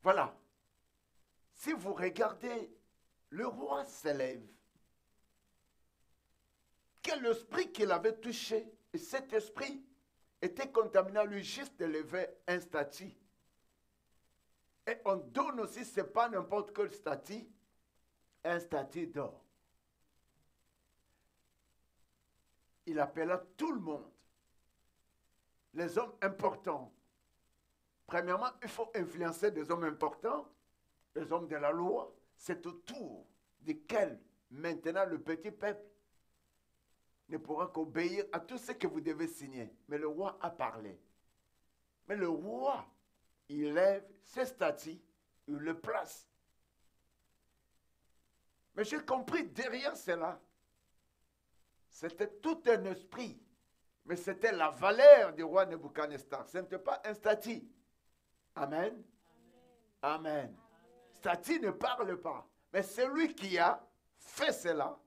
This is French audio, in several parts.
Voilà. Si vous regardez, le roi s'élève. Quel esprit qu'il avait touché, et cet esprit était contaminé à lui juste de lever un statut. Et on donne aussi, ce n'est pas n'importe quel statut, un statut d'or. Il appela tout le monde, les hommes importants. Premièrement, il faut influencer des hommes importants, les hommes de la loi. C'est autour desquels maintenant le petit peuple ne pourra qu'obéir à tout ce que vous devez signer. Mais le roi a parlé. Mais le roi, il lève ses statuts, il le place. Mais j'ai compris, derrière cela, c'était tout un esprit. Mais c'était la valeur du roi Nebuchadnezzar. Ce n'était pas un statut. Amen. Amen. Statut ne parle pas. Mais celui qui a fait cela,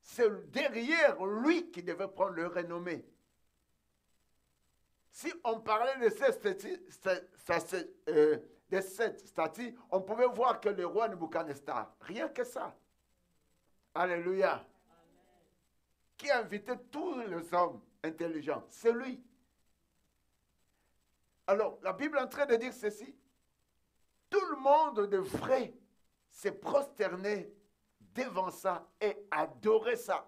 c'est derrière lui qui devait prendre le renommée. Si on parlait de cette statue, on pouvait voir que le roi Nebuchadnezzar, rien que ça. Alléluia. Amen. Qui a invité tous les hommes intelligents, c'est lui. Alors, la Bible est en train de dire ceci. Tout le monde devrait se prosterner devant ça et adorer ça.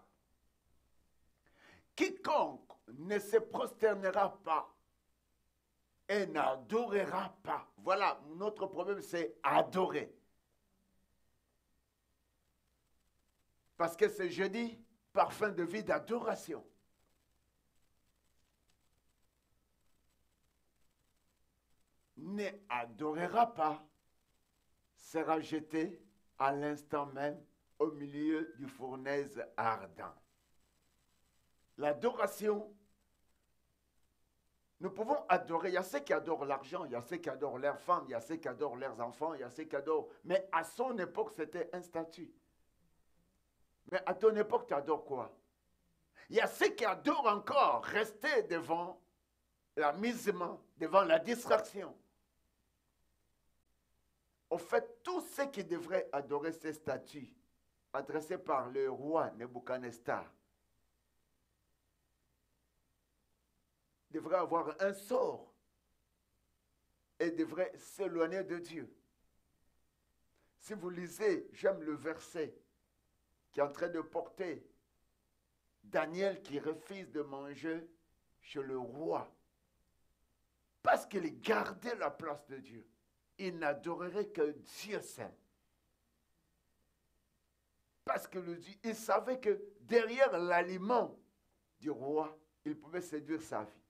Quiconque ne se prosternera pas et n'adorera pas. Voilà, notre problème, c'est adorer. Parce que c'est jeudi, parfum de vie d'adoration. Ne adorera pas, sera jeté à l'instant même au milieu du fournaise ardent. L'adoration, nous pouvons adorer. Il y a ceux qui adorent l'argent, il y a ceux qui adorent leurs femmes, il y a ceux qui adorent leurs enfants, il y a ceux qui adorent. Mais à son époque, c'était un statut. Mais à ton époque, tu adores quoi? Il y a ceux qui adorent encore rester devant l'amusement, devant la distraction. En fait, tous ceux qui devraient adorer ces statues adressées par le roi Nebuchadnezzar devraient avoir un sort et devraient s'éloigner de Dieu. Si vous lisez, j'aime le verset qui est en train de porter Daniel qui refuse de manger chez le roi parce qu'il gardait la place de Dieu. Il n'adorerait que Dieu seul. Parce qu'il savait que derrière l'aliment du roi, il pouvait séduire sa vie.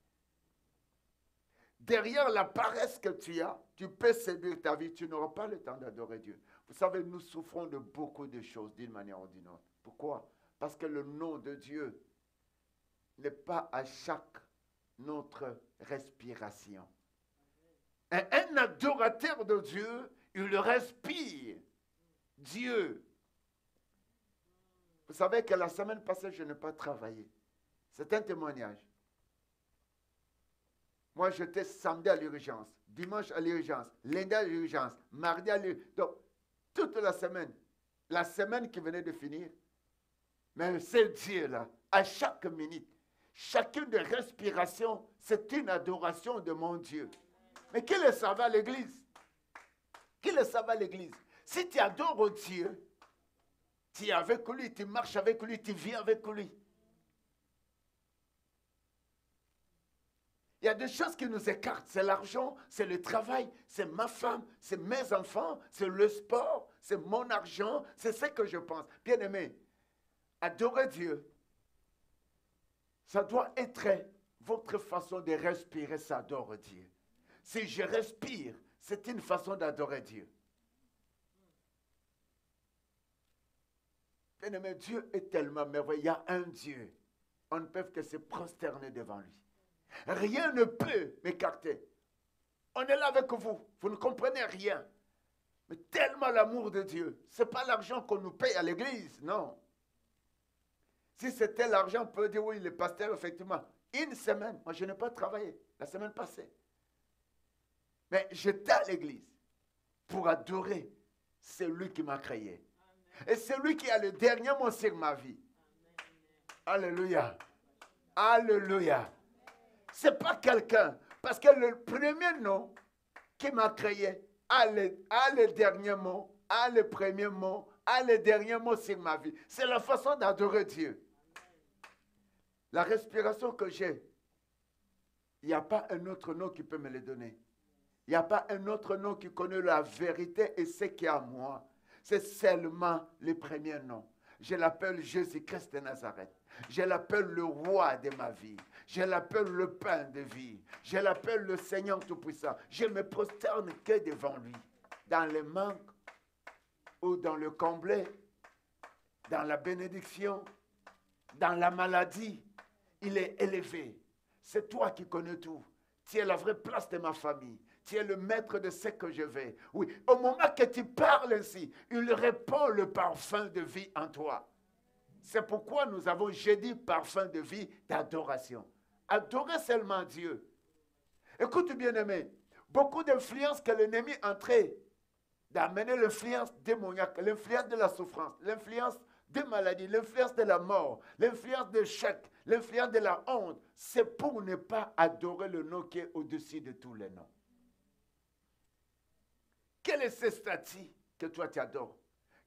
Derrière la paresse que tu as, tu peux séduire ta vie. Tu n'auras pas le temps d'adorer Dieu. Vous savez, nous souffrons de beaucoup de choses d'une manière ou d'une autre. Pourquoi? Parce que le nom de Dieu n'est pas à chaque notre respiration. Un adorateur de Dieu, il respire Dieu. Vous savez que la semaine passée, je n'ai pas travaillé. C'est un témoignage. Moi, j'étais samedi à l'urgence, dimanche à l'urgence, lundi à l'urgence, mardi à l'urgence. Donc, toute la semaine qui venait de finir, mais c'est Dieu là, à chaque minute, chacune des respirations, c'est une adoration de mon Dieu. Mais qui le savait à l'église? Qui le savait à l'église? Si tu adores Dieu, tu es avec lui, tu marches avec lui, tu vis avec lui. Il y a des choses qui nous écartent. C'est l'argent, c'est le travail, c'est ma femme, c'est mes enfants, c'est le sport, c'est mon argent, c'est ce que je pense. Bien aimé, adorer Dieu, ça doit être votre façon de respirer, ça adore Dieu. Si je respire, c'est une façon d'adorer Dieu. Bien-aimé, Dieu est tellement merveilleux. Il y a un Dieu. On ne peut que se prosterner devant lui. Rien ne peut m'écarter. On est là avec vous. Vous ne comprenez rien. Mais tellement l'amour de Dieu. Ce n'est pas l'argent qu'on nous paye à l'église, non. Si c'était l'argent, on peut dire oui, le pasteur, effectivement. Une semaine, moi je n'ai pas travaillé la semaine passée. Mais j'étais à l'église. pour adorer celui qui m'a créé. Et celui qui a le dernier mot sur ma vie. Alléluia. Alléluia. Ce n'est pas quelqu'un. Parce que le premier nom qui m'a créé a le dernier mot, a le premier mot, a le dernier mot sur ma vie. C'est la façon d'adorer Dieu. La respiration que j'ai, il n'y a pas un autre nom qui peut me le donner. Il n'y a pas un autre nom qui connaît la vérité et ce qui est à moi. C'est seulement le premier nom. Je l'appelle Jésus-Christ de Nazareth. Je l'appelle le roi de ma vie. Je l'appelle le pain de vie. Je l'appelle le Seigneur Tout-Puissant. Je ne me prosterne que devant lui. Dans le manque ou dans le comblé, dans la bénédiction, dans la maladie, il est élevé. C'est toi qui connais tout. Tu es la vraie place de ma famille. Tu es le maître de ce que je vais. Oui, au moment que tu parles ainsi, il répand le parfum de vie en toi. C'est pourquoi nous avons jeudi parfum de vie d'adoration. Adorer seulement Dieu. Écoute bien aimé, beaucoup d'influences que l'ennemi est en train d'amener, l'influence démoniaque, l'influence de la souffrance, l'influence des maladies, l'influence de la mort, l'influence de l'échec, l'influence de la honte, c'est pour ne pas adorer le nom qui est au-dessus de tous les noms. Quel est ce statut que toi tu adores?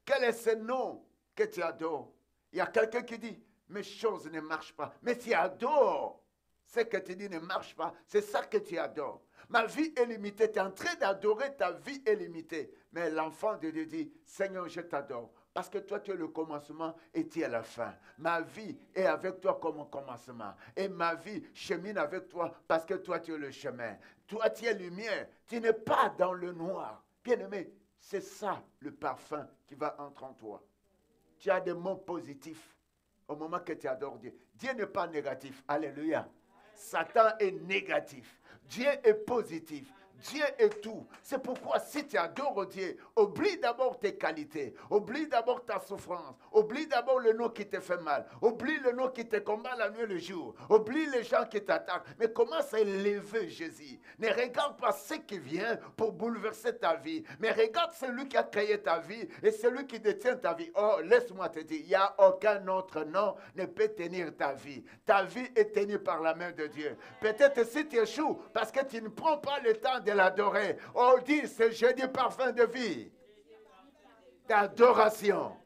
Quel est ce nom que tu adores? Il y a quelqu'un qui dit, mes choses ne marchent pas. Mais tu adores ce que tu dis ne marche pas. C'est ça que tu adores. Ma vie est limitée. Tu es en train d'adorer, ta vie est limitée. Mais l'enfant de Dieu dit, Seigneur, je t'adore. Parce que toi, tu es le commencement et tu es la fin. Ma vie est avec toi comme un commencement. Et ma vie chemine avec toi parce que toi, tu es le chemin. Toi, tu es lumière. Tu n'es pas dans le noir. Bien-aimé, c'est ça le parfum qui va entrer en toi. Tu as des mots positifs au moment que tu adores Dieu. Dieu n'est pas négatif. Alléluia. Satan est négatif. Dieu est positif. Dieu est tout. C'est pourquoi si tu adores Dieu, oublie d'abord tes qualités, oublie d'abord ta souffrance, oublie d'abord le nom qui te fait mal, oublie le nom qui te combat la nuit et le jour, oublie les gens qui t'attaquent, mais commence à élever Jésus. Ne regarde pas ce qui vient pour bouleverser ta vie, mais regarde celui qui a créé ta vie et celui qui détient ta vie. Oh, laisse-moi te dire, il n'y a aucun autre nom ne peut tenir ta vie. Ta vie est tenue par la main de Dieu. Peut-être si tu échoues parce que tu ne prends pas le temps de l'adorer. Oh, dis, c'est jeudi parfum de vie, d'adoration.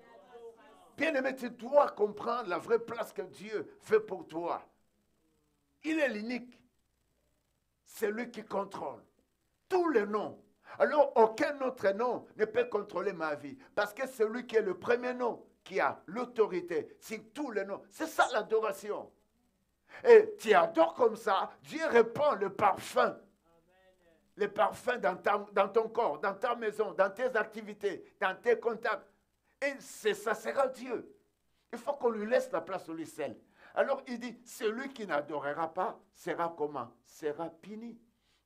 Bien-aimé, tu dois comprendre la vraie place que Dieu fait pour toi. Il est l'unique. C'est lui qui contrôle tous les noms. Alors, aucun autre nom ne peut contrôler ma vie. Parce que c'est lui qui est le premier nom, qui a l'autorité sur tous les noms. C'est ça l'adoration. Et tu adores comme ça, Dieu répand le parfum. Les parfums dans ton corps, dans ta maison, dans tes activités, dans tes contacts. Et ça sera Dieu. Il faut qu'on lui laisse la place au lui seul. Alors il dit, celui qui n'adorera pas sera comment? Sera puni.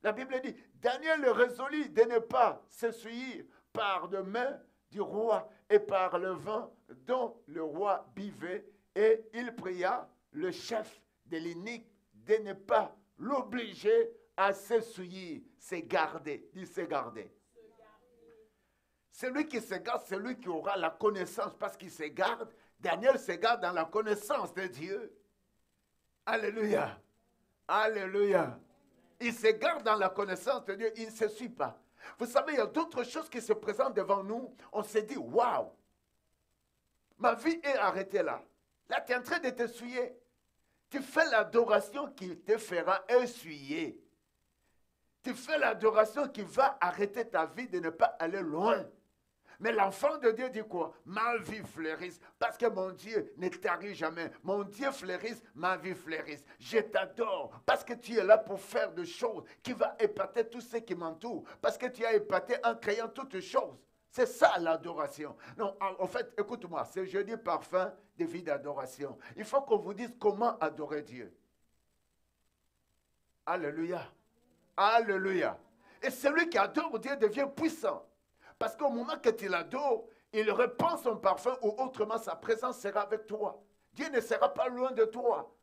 La Bible dit, Daniel résolut de ne pas s'essuyer par de main du roi et par le vin dont le roi buvait. Et il pria le chef de l'eunuque de ne pas l'obliger à s'essuyer, se garder, dit se garder. Celui qui se garde, c'est lui qui aura la connaissance, parce qu'il se garde. Daniel se garde dans la connaissance de Dieu. Alléluia. Alléluia. Il se garde dans la connaissance de Dieu, il ne se suit pas. Vous savez, il y a d'autres choses qui se présentent devant nous. On se dit, waouh, ma vie est arrêtée là. Là, tu es en train de t'essuyer. Tu fais l'adoration qui te fera essuyer. Tu fais l'adoration qui va arrêter ta vie de ne pas aller loin. Mais l'enfant de Dieu dit quoi? Ma vie fleurisse, parce que mon Dieu ne tarit jamais. Mon Dieu fleurisse, ma vie fleurisse. Je t'adore, parce que tu es là pour faire des choses qui vont épater tout ce qui m'entoure. Parce que tu as épaté en créant toutes choses. C'est ça l'adoration. Non, en fait, écoute-moi, c'est jeudi parfum de vie d'adoration. Il faut qu'on vous dise comment adorer Dieu. Alléluia. Alléluia. Et celui qui adore Dieu devient puissant. Parce qu'au moment que tu l'adores, il répand son parfum ou autrement sa présence sera avec toi. Dieu ne sera pas loin de toi.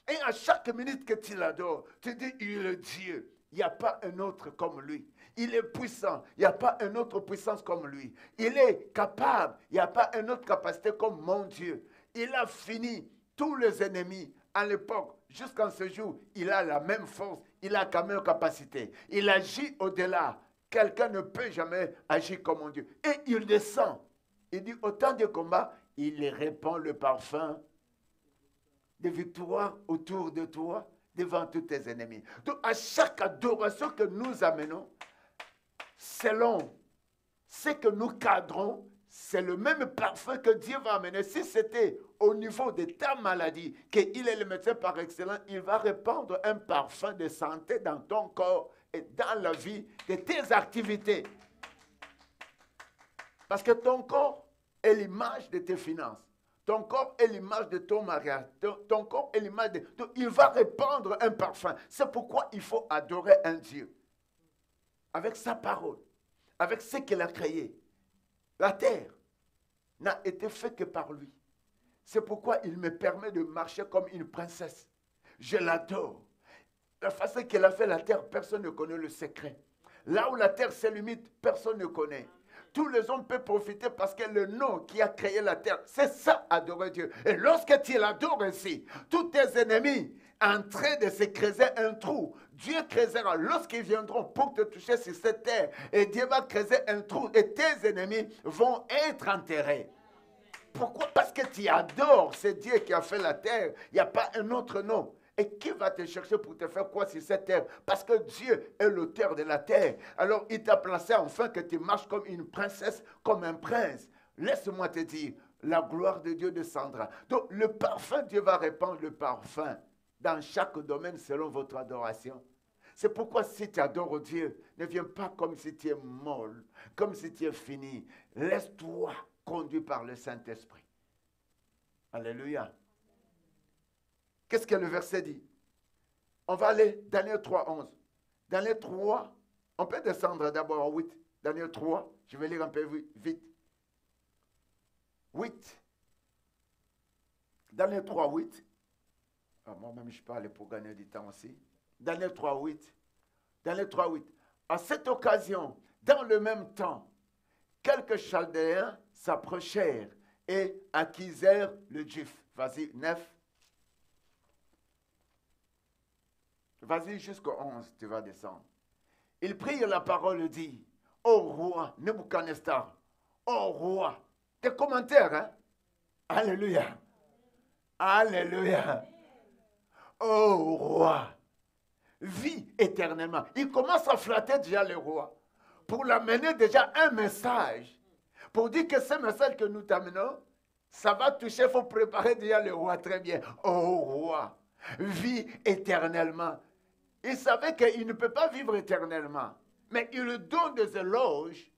Et à chaque minute que tu l'adores, tu dis, il est Dieu. Il n'y a pas un autre comme lui. Il est puissant. Il n'y a pas une autre puissance comme lui. Il est capable. Il n'y a pas une autre capacité comme mon Dieu. Il a fini tous les ennemis à l'époque. Jusqu'en ce jour, il a la même force. Il a la même capacité. Il agit au-delà. Quelqu'un ne peut jamais agir comme mon Dieu. Et il descend. Il dit, au temps de combat, il répand le parfum de victoire autour de toi, devant tous tes ennemis. Donc, à chaque adoration que nous amenons, selon ce que nous cadrons, c'est le même parfum que Dieu va amener. Si c'était au niveau de ta maladie, qu'il est le médecin par excellence, il va répandre un parfum de santé dans ton corps et dans la vie de tes activités. Parce que ton corps est l'image de tes finances. Ton corps est l'image de ton mariage. Ton corps est l'image de... Il va répandre un parfum. C'est pourquoi il faut adorer un Dieu. Avec sa parole. Avec ce qu'il a créé. La terre n'a été faite que par lui. C'est pourquoi il me permet de marcher comme une princesse. Je l'adore. La façon qu'il a fait la terre, personne ne connaît le secret. Là où la terre se limite, personne ne connaît. Tous les hommes peuvent profiter parce que le nom qui a créé la terre, c'est ça, adorer Dieu. Et lorsque tu l'adores ainsi, tous tes ennemis en train de se creuser un trou, Dieu creusera lorsqu'ils viendront pour te toucher sur cette terre. Et Dieu va creuser un trou et tes ennemis vont être enterrés. Pourquoi? Parce que tu adores, c'est Dieu qui a fait la terre. Il n'y a pas un autre nom. Et qui va te chercher pour te faire quoi sur cette terre? Parce que Dieu est l'auteur de la terre. Alors il t'a placé enfin que tu marches comme une princesse, comme un prince. Laisse-moi te dire, la gloire de Dieu descendra. Donc le parfum, Dieu va répandre le parfum dans chaque domaine selon votre adoration. C'est pourquoi si tu adores Dieu, ne viens pas comme si tu es molle, comme si tu es fini. Laisse-toi conduire par le Saint-Esprit. Alléluia. Qu'est-ce que le verset dit? On va aller, Daniel 3, 11. Daniel 3, on peut descendre d'abord à 8. Daniel 3, je vais lire un peu vite. 8. Daniel 3, 8. Moi-même, je parle pour gagner du temps aussi. Daniel 3, 8. Daniel 3, 8. À cette occasion, dans le même temps, quelques Chaldéens s'approchèrent et acquisèrent le juif. Vas-y, 9. Vas-y jusqu'au 11, tu vas descendre. Ils prirent la parole et dit, ô roi Nebuchadnezzar, ô roi. Des commentaires, hein? Alléluia. Alléluia. Ô roi, vis éternellement. Il commence à flatter déjà le roi pour l'amener déjà un message. Pour dire que ce message que nous t'amenons, ça va toucher, il faut préparer déjà le roi très bien. Ô roi, vis éternellement. Il savait qu'il ne peut pas vivre éternellement. Mais il lui donne des éloges,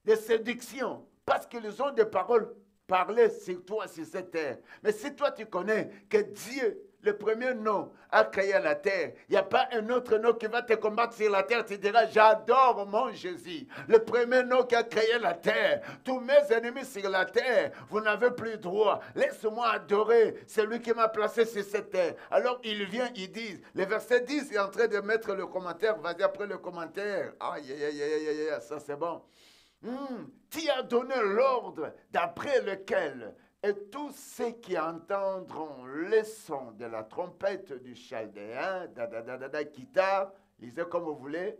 des séductions, parce qu'ils ont des paroles parlées sur toi, sur cette terre. Mais si toi tu connais que Dieu, le premier nom, a créé la terre, il n'y a pas un autre nom qui va te combattre sur la terre, tu diras, j'adore mon Jésus. Le premier nom qui a créé la terre. Tous mes ennemis sur la terre, vous n'avez plus droit. Laisse-moi adorer celui qui m'a placé sur cette terre. Alors il vient, il dit, le verset 10 est en train de mettre le commentaire, vas-y après le commentaire. Aïe, aïe, aïe, aïe, aïe, aïe, ça c'est bon. Tu as donné l'ordre d'après lequel et tous ceux qui entendront le son de la trompette du chaldéen, guitare, lisez comme vous voulez,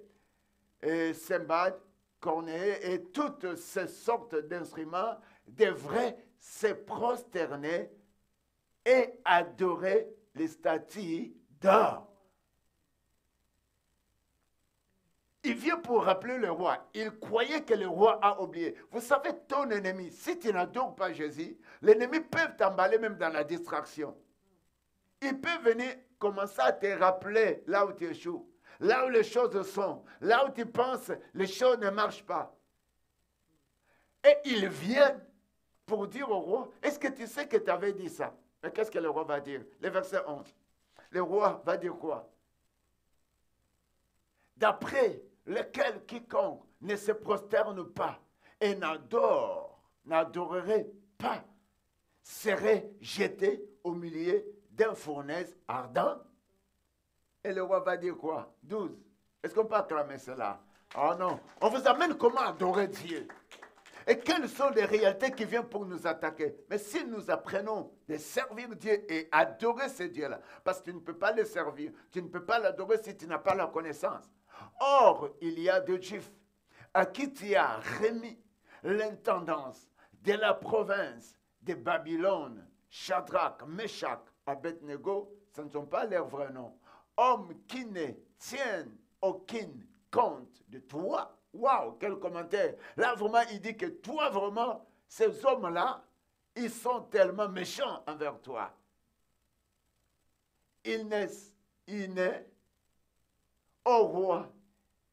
et cymbales, cornets et toutes ces sortes d'instruments devraient se prosterner et adorer les statues d'or. Il vient pour rappeler le roi. Il croyait que le roi a oublié. Vous savez, ton ennemi, si tu n'adores pas Jésus, l'ennemi peut t'emballer même dans la distraction. Il peut venir commencer à te rappeler là où tu échoues, là où les choses sont, là où tu penses les choses ne marchent pas. Et il vient pour dire au roi, est-ce que tu sais que tu avais dit ça? Mais qu'est-ce que le roi va dire? Le verset 11. Le roi va dire quoi? D'après lequel quiconque ne se prosterne pas et n'adorerait pas, serait jeté au milieu d'un fournaise ardent. Et le roi va dire quoi? 12. Est-ce qu'on peut acclamer cela? Oh non. On vous amène comment adorer Dieu. Et quelles sont les réalités qui viennent pour nous attaquer? Mais si nous apprenons de servir Dieu et adorer ce Dieu-là, parce que tu ne peux pas le servir, tu ne peux pas l'adorer si tu n'as pas la connaissance. Or, il y a des Juifs à qui tu as remis l'intendance de la province de Babylone, Shadrach, Meshach, Abednego, ce ne sont pas leurs vrais noms. Hommes qui ne tiennent aucun compte de toi. Waouh, quel commentaire. Là, vraiment, il dit que toi, vraiment, ces hommes-là, ils sont tellement méchants envers toi. Ils ne, au roi,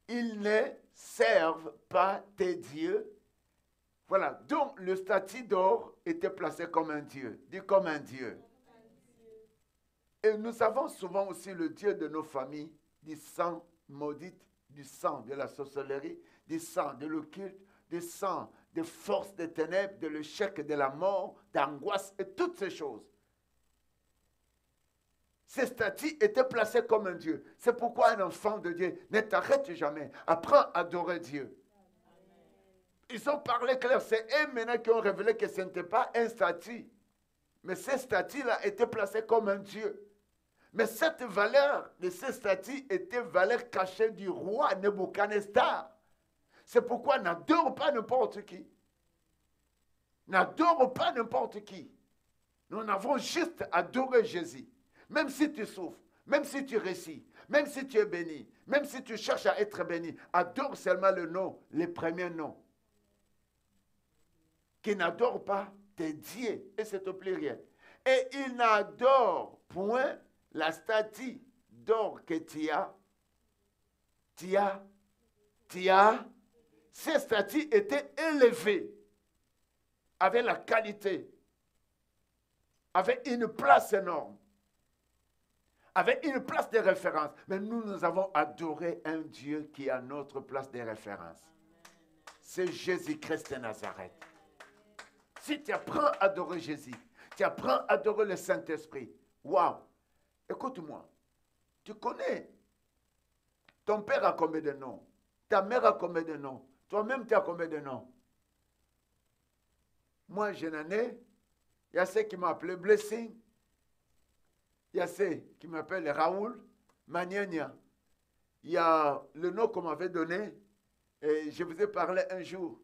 ils ne servent pas tes dieux. Voilà, donc le statut d'or était placé comme un dieu. Dis comme un dieu. Et nous avons souvent aussi le Dieu de nos familles, du sang maudit, du sang de la sorcellerie, du sang de l'occulte, du sang des forces des ténèbres, de l'échec de la mort, d'angoisse et toutes ces choses. Ces statues étaient placés comme un Dieu. C'est pourquoi un enfant de Dieu ne t'arrête jamais. Apprends à adorer Dieu. Ils ont parlé clair. C'est eux maintenant qui ont révélé que ce n'était pas un statut. Mais ces statues-là étaient placés comme un Dieu. Mais cette valeur de ces statues était valeur cachée du roi Nebuchadnezzar. C'est pourquoi n'adore pas n'importe qui. N'adore pas n'importe qui. Nous avons juste adoré Jésus. Même si tu souffres, même si tu réussis, même si tu es béni, même si tu cherches à être béni, adore seulement le nom, les premiers noms. Qui n'adore pas tes dieux, et c'est au pluriel. Et il n'adore point la statue d'or que tu as. Ces statues étaient élevées, avaient la qualité, avaient une place énorme, avaient une place de référence. Mais nous avons adoré un Dieu qui a notre place de référence. C'est Jésus-Christ de Nazareth. Si tu apprends à adorer Jésus, tu apprends à adorer le Saint-Esprit, waouh! Écoute-moi, tu connais, ton père a combien de noms? Ta mère a combien de noms? Toi-même, tu as combien de noms? Moi, je n'en ai. Il y a ceux qui m'appellent Blessing. Il y a ceux qui m'appellent Raoul, Maniania. Il y a le nom qu'on m'avait donné. Et je vous ai parlé un jour.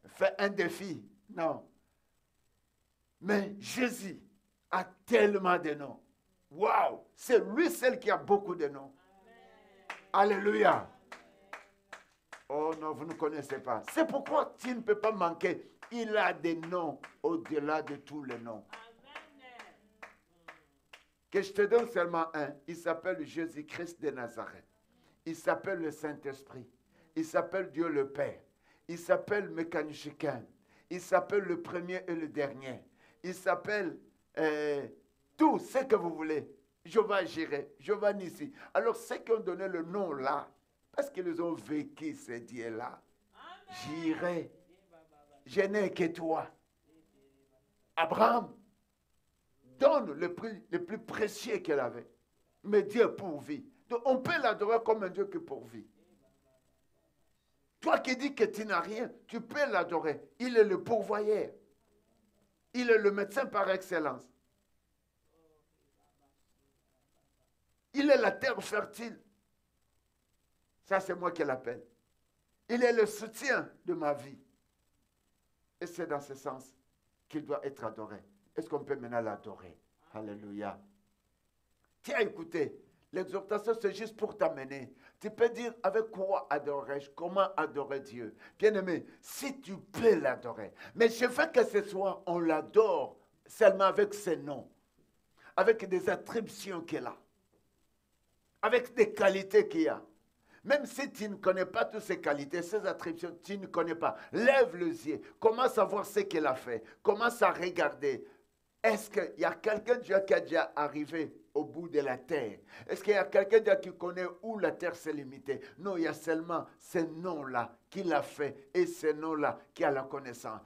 Fais un défi. Non. Mais Jésus a tellement de noms. Waouh! C'est lui seul qui a beaucoup de noms. Amen. Alléluia. Oh non, vous ne connaissez pas. C'est pourquoi tu ne peux pas manquer. Il a des noms au-delà de tous les noms. Que je te donne seulement un. Il s'appelle Jésus-Christ de Nazareth. Il s'appelle le Saint-Esprit. Il s'appelle Dieu le Père. Il s'appelle Mécanicien. Il s'appelle le premier et le dernier. Il s'appelle tout ce que vous voulez. Jéhovah Jireh, Jéhovah Nissi. Alors ceux qui ont donné le nom là, parce qu'ils ont vécu ce Dieu-là. Jireh, je n'ai que toi. Abraham donne le plus précieux qu'il avait. Mais Dieu pourvit. Donc on peut l'adorer comme un Dieu qui pourvit. Toi qui dis que tu n'as rien, tu peux l'adorer. Il est le pourvoyeur. Il est le médecin par excellence. Il est la terre fertile. Ça, c'est moi qui l'appelle. Il est le soutien de ma vie. Et c'est dans ce sens qu'il doit être adoré. Est-ce qu'on peut maintenant l'adorer? Alléluia. Tiens, écoutez, l'exhortation, c'est juste pour t'amener. Tu peux dire avec quoi adorer-je, comment adorer Dieu. Bien-aimé, si tu peux l'adorer. Mais je veux que ce soit, on l'adore seulement avec ses noms, avec des attributions qu'il a, avec des qualités qu'il a. Même si tu ne connais pas toutes ces qualités, ces attributions, tu ne connais pas. Lève les yeux, commence à voir ce qu'il a fait, commence à regarder. Est-ce qu'il y a quelqu'un qui a déjà arrivé au bout de la terre? Est-ce qu'il y a quelqu'un qui connaît où la terre s'est limitée? Non, il y a seulement ces noms-là qu'il a fait et ces noms-là qui a la connaissance.